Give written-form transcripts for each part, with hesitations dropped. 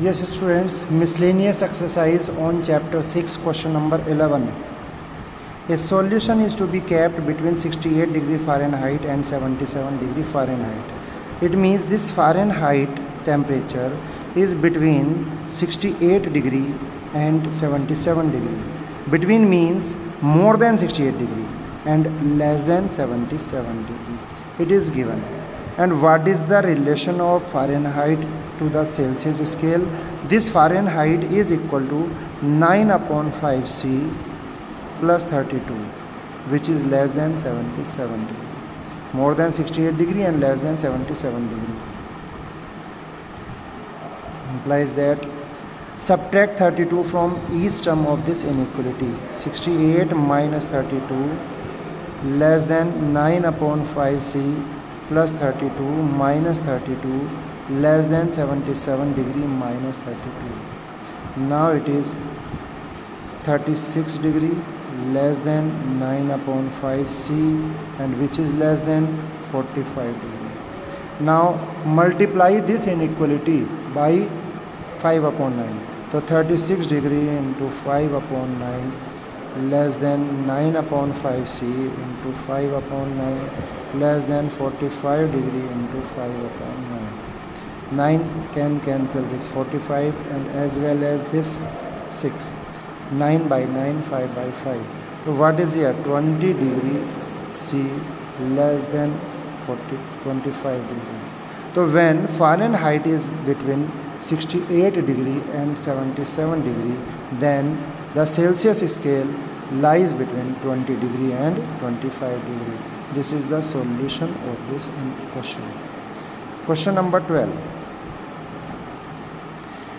Yes, students, miscellaneous exercise on chapter 6, question number 11. A solution is to be kept between 68 degree Fahrenheit and 77 degree Fahrenheit. It means this Fahrenheit temperature is between 68 degree and 77 degree. Between means more than 68 degree and less than 77 degree. It is given. And what is the relation of Fahrenheit to the Celsius scale? This Fahrenheit is equal to 9/5C plus 32, which is less than 77 degree. More than 68 degree and less than 77 degree. Implies that subtract 32 from each term of this inequality. 68 minus 32 less than 9/5C plus 32 minus 32 less than 77 degree minus 32. Now it is 36 degree less than 9/5C and which is less than 45 degree. Now multiply this inequality by 5/9. So 36 degree into 5/9 less than 9/5C into 5/9 less than 45 degree into 5/9. 9 can cancel this 45 and as well as this 6. 9 by 9, 5 by 5. So what is here? 20 degree C less than 25 degree. So when Fahrenheit is between 68 degree and 77 degree, then the Celsius scale lies between 20 degree and 25 degree. This is the solution of this question. Question number 12.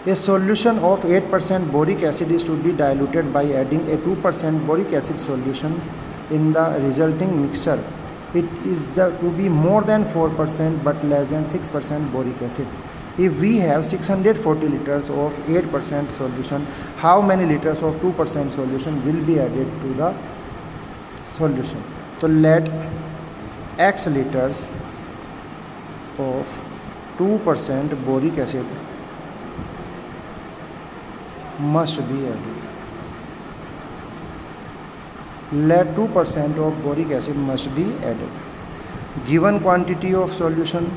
A solution of 8% boric acid is to be diluted by adding a 2% boric acid solution in the resulting mixture. It is to be more than 4% but less than 6% boric acid. If we have 640 liters of 8% solution, how many liters of 2% solution will be added to the solution? So let X liters of 2% boric acid must be added. Let 2% of boric acid must be added. Given quantity of solution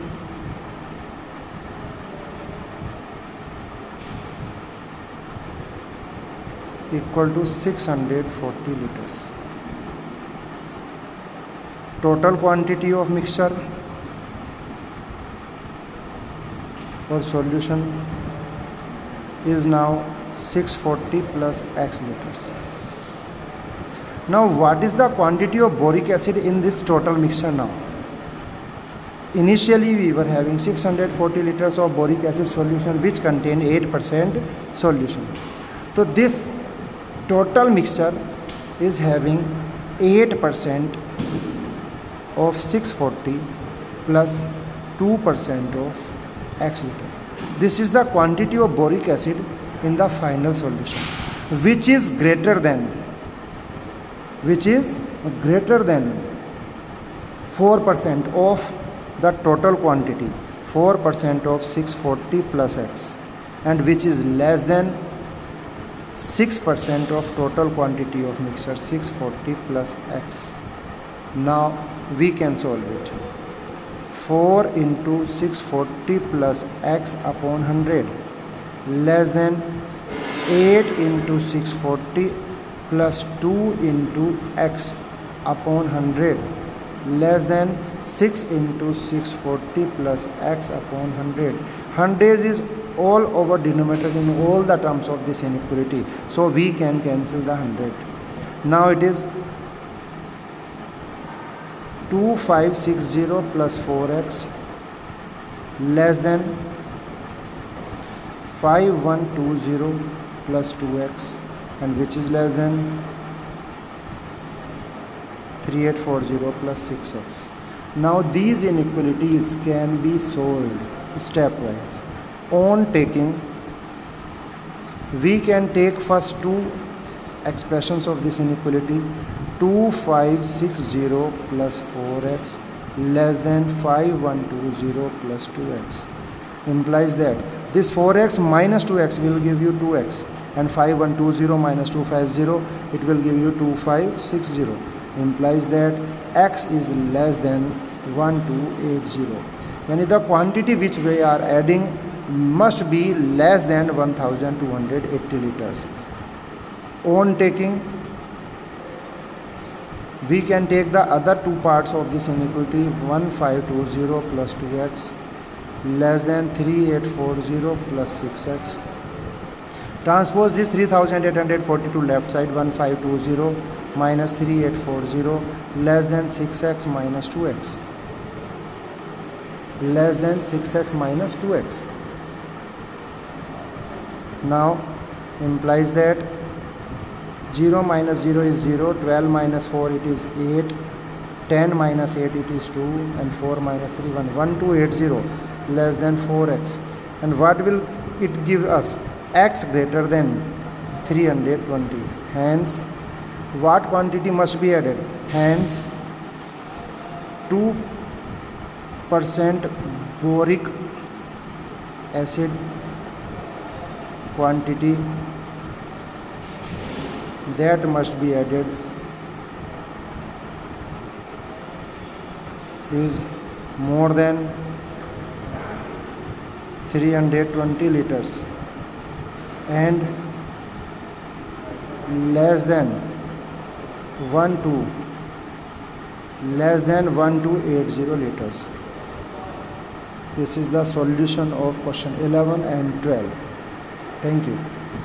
equal to 640 liters. Total quantity of mixture or solution is now 640 plus X liters. Now what is the quantity of boric acid in this total mixture now? Initially we were having 640 liters of boric acid solution which contained 8% solution. So this total mixture is having 8% of 640 plus 2% of X liter. This is the quantity of boric acid in the final solution, which is greater than 4% of the total quantity, 4% of 640 plus X, and which is less than 6% of total quantity of mixture, 640 plus X. Now we can solve it. 4 into 640 plus X upon 100 less than 8 into 640 plus 2 into X upon 100 less than 6 into 640 plus X upon 100. 100 is all over denominator in all the terms of this inequality. So we can cancel the 100. Now it is 2560 plus 4X less than 5120 plus 2X and which is less than 3840 plus 6X. Now these inequalities can be solved stepwise. On taking, we can take first two expressions of this inequality. 2560 plus 4X less than 5120 plus 2X implies that This 4x minus 2x will give you 2x, and 5120 minus 250, it will give you 2560. Implies that x is less than 1280. Yani the quantity which we are adding must be less than 1280 liters. On taking, we can take the other two parts of this inequality. 1520 plus 2x less than 3840 plus 6x. Transpose this 3840 to left side. 1520 minus 3840 less than 6x minus 2x. Less than 6x minus 2x. Now implies that 0 minus 0 is 0, 12 minus 4 it is 8, 10 minus 8 it is 2, and 4 minus 3 1. 1280 less than 4x. And what will it give us? X greater than 320. Hence, what quantity must be added? Hence, 2% boric acid quantity that must be added is more than 320 liters and less than 1280 liters. This is the solution of question 11 and 12. Thank you.